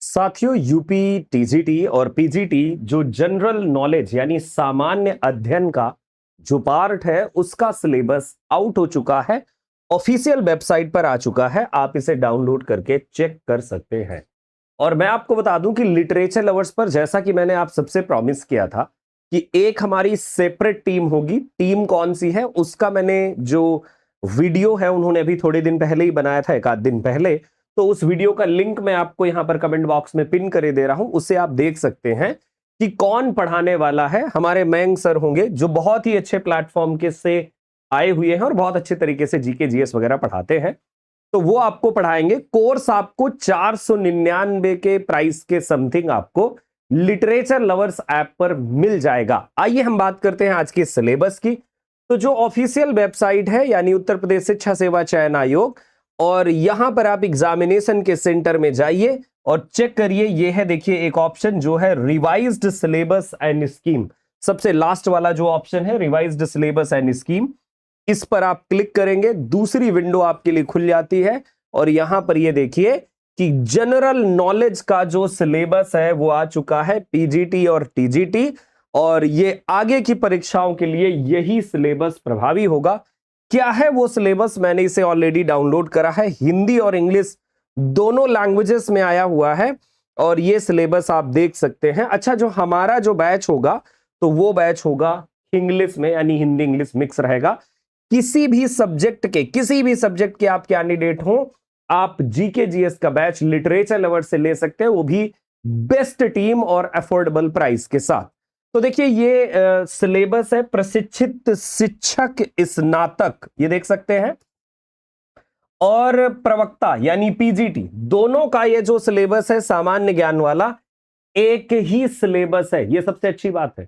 साथियों, UP TGT और PGT जो जनरल नॉलेज यानी सामान्य अध्ययन का जो पार्ट है उसका सिलेबस आउट हो चुका है। ऑफिशियल वेबसाइट पर आ चुका है, आप इसे डाउनलोड करके चेक कर सकते हैं। और मैं आपको बता दूं कि लिटरेचर लवर्स पर, जैसा कि मैंने आप सबसे प्रॉमिस किया था कि एक हमारी सेपरेट टीम होगी। टीम कौन सी है उसका मैंने जो वीडियो है उन्होंने अभी थोड़े दिन पहले ही बनाया था, एक आध दिन पहले। तो उस वीडियो का लिंक मैं आपको यहां पर कमेंट बॉक्स में पिन करे दे रहा हूं, उससे आप देख सकते हैं कि कौन पढ़ाने वाला है। हमारे मयंक सर होंगे जो बहुत ही अच्छे प्लेटफॉर्म के से आए हुए हैं और बहुत अच्छे तरीके से जीके जीएस वगैरह पढ़ाते हैं। तो वो आपको पढ़ाएंगे। कोर्स आपको 499 के प्राइस के समथिंग आपको लिटरेचर लवर्स ऐप पर मिल जाएगा। आइए हम बात करते हैं आज के सिलेबस की। तो जो ऑफिशियल वेबसाइट है यानी उत्तर प्रदेश शिक्षा सेवा चयन आयोग, और यहां पर आप एग्जामिनेशन के सेंटर में जाइए और चेक करिए। ये है, देखिए एक ऑप्शन जो है रिवाइज्ड सिलेबस एंड स्कीम, सबसे लास्ट वाला जो ऑप्शन है रिवाइज्ड सिलेबस एंड स्कीम, इस पर आप क्लिक करेंगे, दूसरी विंडो आपके लिए खुल जाती है। और यहां पर ये देखिए कि जनरल नॉलेज का जो सिलेबस है वो आ चुका है, पीजीटी और टीजीटी, और ये आगे की परीक्षाओं के लिए यही सिलेबस प्रभावी होगा। क्या है वो सिलेबस, मैंने इसे ऑलरेडी डाउनलोड करा है, हिंदी और इंग्लिश दोनों लैंग्वेजेस में आया हुआ है, और ये सिलेबस आप देख सकते हैं। अच्छा, जो हमारा जो बैच होगा तो वो बैच होगा इंग्लिश में, यानी हिंदी इंग्लिश मिक्स रहेगा। किसी भी सब्जेक्ट के आप कैंडिडेट हो, आप जीके जीएस का बैच लिटरेचर लवर से ले सकते हैं, वो भी बेस्ट टीम और अफोर्डेबल प्राइस के साथ। तो देखिए ये सिलेबस है प्रशिक्षित शिक्षक स्नातक, ये देख सकते हैं, और प्रवक्ता यानी पीजीटी, दोनों का ये जो सिलेबस है सामान्य ज्ञान वाला एक ही सिलेबस है। ये सबसे अच्छी बात है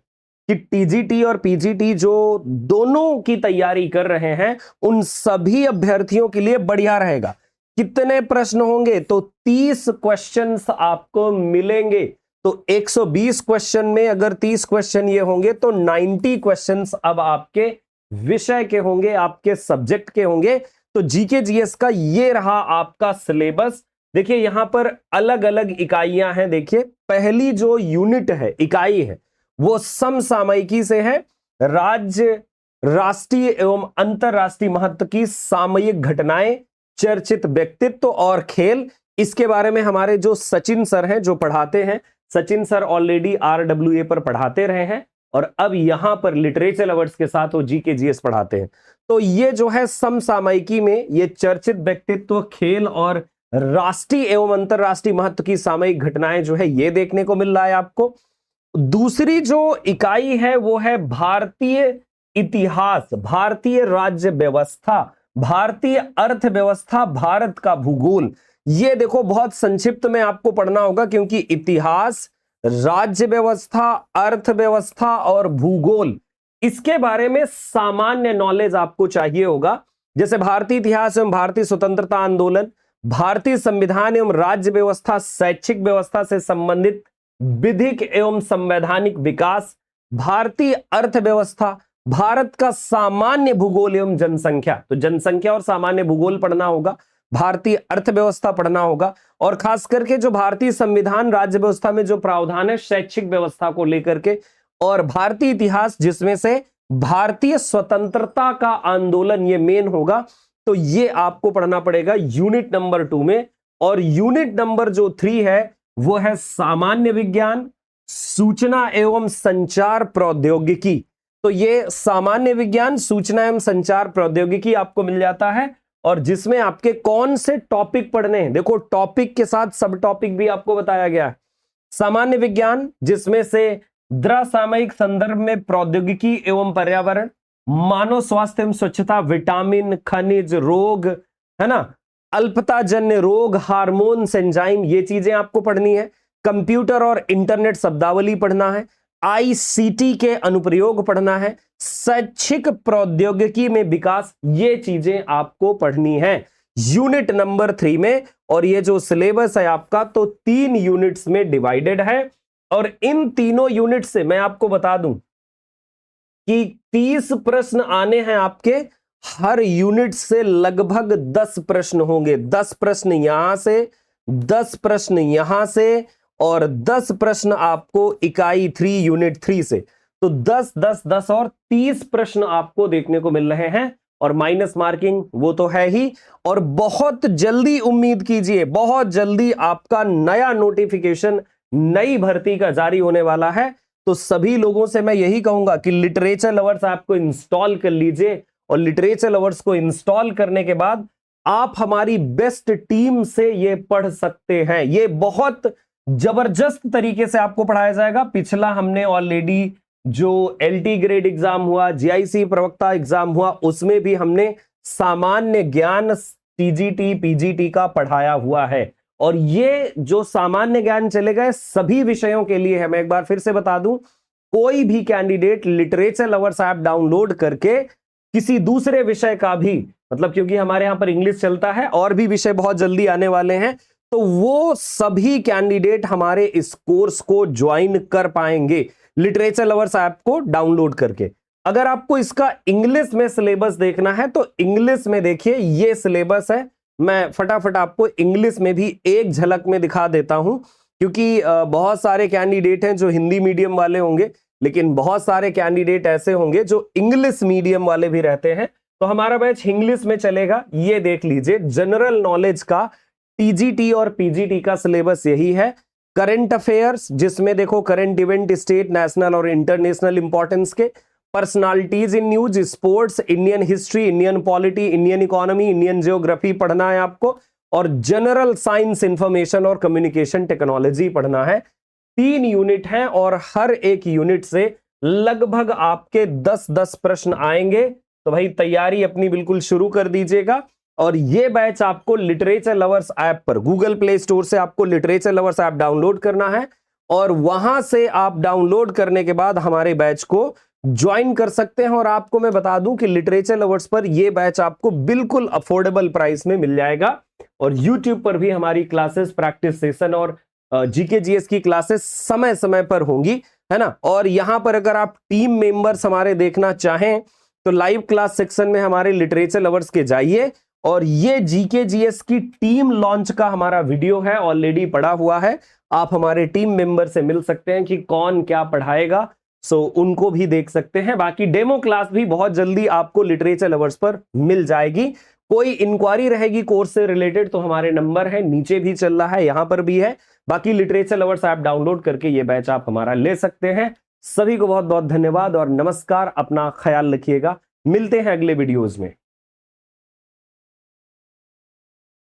कि टीजीटी और पीजीटी जो दोनों की तैयारी कर रहे हैं उन सभी अभ्यर्थियों के लिए बढ़िया रहेगा। कितने प्रश्न होंगे? तो 30 क्वेश्चंस आपको मिलेंगे। तो 120 क्वेश्चन में अगर 30 क्वेश्चन ये होंगे तो 90 क्वेश्चंस अब आपके विषय के होंगे, आपके सब्जेक्ट के होंगे। तो जीके जीएस का ये रहा आपका सिलेबस। देखिए यहां पर अलग अलग इकाइयां हैं। देखिए पहली जो यूनिट है, इकाई है, वो समसामयिकी से है। राज्य, राष्ट्रीय एवं अंतरराष्ट्रीय महत्व की सामयिक घटनाएं, चर्चित व्यक्तित्व और खेल। इसके बारे में हमारे जो सचिन सर हैं जो पढ़ाते हैं, सचिन सर ऑलरेडी आरडब्ल्यूए पर पढ़ाते रहे हैं और अब यहां पर लिटरेचर लवर्स के साथ वो जीके जीएस पढ़ाते हैं। तो ये जो है समसामयिकी में ये चर्चित व्यक्तित्व, खेल और राष्ट्रीय एवं अंतरराष्ट्रीय महत्व की सामयिक घटनाएं जो है ये देखने को मिल रहा है आपको। दूसरी जो इकाई है वो है भारतीय इतिहास, भारतीय राज्य व्यवस्था, भारतीय अर्थव्यवस्था, भारत का भूगोल। ये देखो बहुत संक्षिप्त में आपको पढ़ना होगा क्योंकि इतिहास, राज्य व्यवस्था, अर्थव्यवस्था और भूगोल, इसके बारे में सामान्य नॉलेज आपको चाहिए होगा। जैसे भारतीय इतिहास एवं भारतीय स्वतंत्रता आंदोलन, भारतीय संविधान एवं राज्य व्यवस्था, शैक्षिक व्यवस्था से संबंधित विधिक एवं संवैधानिक विकास, भारतीय अर्थव्यवस्था, भारत का सामान्य भूगोल एवं जनसंख्या। तो जनसंख्या और सामान्य भूगोल पढ़ना होगा, भारतीय अर्थव्यवस्था पढ़ना होगा, और खास करके जो भारतीय संविधान राज्य व्यवस्था में जो प्रावधान है शैक्षिक व्यवस्था को लेकर के, और भारतीय इतिहास जिसमें से भारतीय स्वतंत्रता का आंदोलन ये मेन होगा। तो ये आपको पढ़ना पड़ेगा यूनिट नंबर 2 में। और यूनिट नंबर जो 3 है वो है सामान्य विज्ञान, सूचना एवं संचार प्रौद्योगिकी। तो ये सामान्य विज्ञान, सूचना एवं संचार प्रौद्योगिकी आपको मिल जाता है, और जिसमें आपके कौन से टॉपिक पढ़ने हैं, देखो टॉपिक के साथ सब टॉपिक भी आपको बताया गया है। सामान्य विज्ञान जिसमें से द्रसामयिक संदर्भ में प्रौद्योगिकी एवं पर्यावरण, मानव स्वास्थ्य एवं स्वच्छता, विटामिन, खनिज, रोग, है ना, अल्पताजन्य रोग, हार्मोन, एंजाइम, ये चीजें आपको पढ़नी है। कंप्यूटर और इंटरनेट शब्दावली पढ़ना है, आईसीटी के अनुप्रयोग पढ़ना है, शैक्षिक प्रौद्योगिकी में विकास, ये चीजें आपको पढ़नी है यूनिट नंबर 3 में। और ये जो सिलेबस है आपका तो 3 यूनिट्स में डिवाइडेड है, और इन तीनों यूनिट से मैं आपको बता दूं कि 30 प्रश्न आने हैं आपके। हर यूनिट से लगभग 10 प्रश्न होंगे, 10 प्रश्न यहां से, 10 प्रश्न यहां से और 10 प्रश्न आपको इकाई 3 यूनिट 3 से। तो 10 10 10 और 30 प्रश्न आपको देखने को मिल रहे हैं, और माइनस मार्किंग वो तो है ही। और बहुत जल्दी उम्मीद कीजिए, बहुत जल्दी आपका नया नोटिफिकेशन नई भर्ती का जारी होने वाला है। तो सभी लोगों से मैं यही कहूंगा कि लिटरेचर लवर्स ऐप को इंस्टॉल कर लीजिए, और लिटरेचर लवर्स को इंस्टॉल करने के बाद आप हमारी बेस्ट टीम से ये पढ़ सकते हैं। ये बहुत जबरदस्त तरीके से आपको पढ़ाया जाएगा। पिछला हमने ऑलरेडी जो एलटी ग्रेड एग्जाम हुआ, जीआईसी प्रवक्ता एग्जाम हुआ, उसमें भी हमने सामान्य ज्ञान टीजीटी पीजीटी का पढ़ाया हुआ है। और ये जो सामान्य ज्ञान चले गए सभी विषयों के लिए है। मैं एक बार फिर से बता दूं, कोई भी candidate literature lovers app download करके किसी दूसरे विषय का भी, मतलब क्योंकि हमारे यहां पर इंग्लिश चलता है और भी विषय बहुत जल्दी आने वाले हैं, तो वो सभी कैंडिडेट हमारे इस कोर्स को ज्वाइन कर पाएंगे लिटरेचर लवर्स ऐप को डाउनलोड करके। अगर आपको इसका इंग्लिश में सिलेबस देखना है तो इंग्लिश में देखिए, ये सिलेबस है। मैं फटाफट आपको इंग्लिश में भी एक झलक में दिखा देता हूं, क्योंकि बहुत सारे कैंडिडेट हैं जो हिंदी मीडियम वाले होंगे, लेकिन बहुत सारे कैंडिडेट ऐसे होंगे जो इंग्लिश मीडियम वाले भी रहते हैं। तो हमारा बैच इंग्लिश में चलेगा। ये देख लीजिए, जनरल नॉलेज का टीजीटी और पीजीटी का सिलेबस यही है। करंट अफेयर्स, जिसमें देखो करंट इवेंट स्टेट, नेशनल और इंटरनेशनल इंपॉर्टेंस के, personalities in news, sports, Indian history, Indian polity, Indian economy, Indian geography पढ़ना है आपको, और जनरल साइंस, इंफॉर्मेशन और कम्युनिकेशन टेक्नोलॉजी पढ़ना है। 3 यूनिट हैं और हर एक यूनिट से लगभग आपके 10-10 प्रश्न आएंगे। तो भाई तैयारी अपनी बिल्कुल शुरू कर दीजिएगा। और ये बैच आपको लिटरेचर लवर्स ऐप पर, गूगल प्ले स्टोर से आपको लिटरेचर लवर्स ऐप डाउनलोड करना है, और वहां से आप डाउनलोड करने के बाद हमारे बैच को ज्वाइन कर सकते हैं। और आपको मैं बता दूं कि लिटरेचर लवर्स पर यह बैच आपको बिल्कुल अफोर्डेबल प्राइस में मिल जाएगा। और YouTube पर भी हमारी क्लासेस, प्रैक्टिस सेशन और जीके जीएस की क्लासेस समय समय पर होंगी, है ना। और यहां पर अगर आप टीम मेंबर्स हमारे देखना चाहें तो लाइव क्लास सेक्शन में हमारे लिटरेचर लवर्स के जाइए, और ये जीके जीएस की टीम लॉन्च का हमारा वीडियो है, ऑलरेडी पड़ा हुआ है। आप हमारे टीम मेंबर से मिल सकते हैं कि कौन क्या पढ़ाएगा, सो उनको भी देख सकते हैं। बाकी डेमो क्लास भी बहुत जल्दी आपको लिटरेचर लवर्स पर मिल जाएगी। कोई इंक्वायरी रहेगी कोर्स से रिलेटेड तो हमारे नंबर है, नीचे भी चल रहा है, यहां पर भी है। बाकी लिटरेचर लवर्स ऐप डाउनलोड करके ये बैच आप हमारा ले सकते हैं। सभी को बहुत बहुत धन्यवाद और नमस्कार। अपना ख्याल रखिएगा, मिलते हैं अगले वीडियोज में।